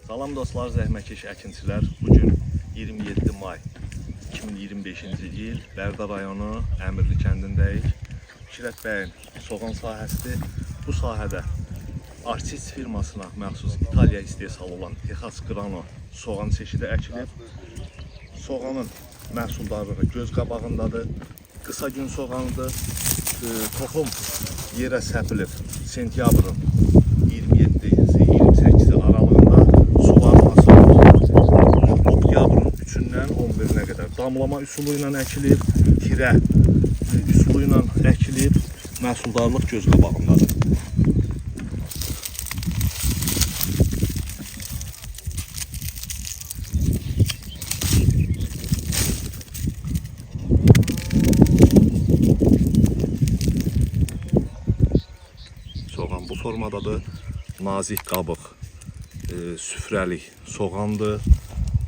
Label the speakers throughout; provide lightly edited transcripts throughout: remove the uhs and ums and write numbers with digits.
Speaker 1: Salam dostlar, zəhmətkeş əkinçilər. Bugün 27 may 2025-ci il Bərdə rayonu Əmirli kəndindəyik. Fikrət bəyin soğan sahəsidir. Bu sahədə Artis firmasına məxsus İtaliya istehsalı olan Texas Grano soğan çeşidi əkilib. Soğanın məhsuldarlığı göz qabağındadır. Qısa gün soğanıdır. Toxum yerə səpilib sentyabrın 27-28 aralığında suvarması oktyabrın 3-dən 11-nə qədər damlama üsulu ilə əkilib, tirə üsulu ilə əkilib, məhsuldarlıq göz qabağındadır. Soğan bu formadadır. Nazik qabıq, süfrəlik soğandır.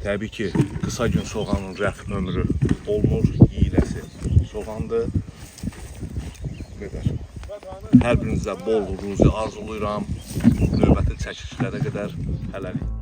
Speaker 1: Təbii ki, qısa gün soğanın rəf ömrü olmur, yiyiləsi soğandır. Hər birinizə bol ruzi arzulayıram. Növbəti çəkilişlərə qədər hələlik.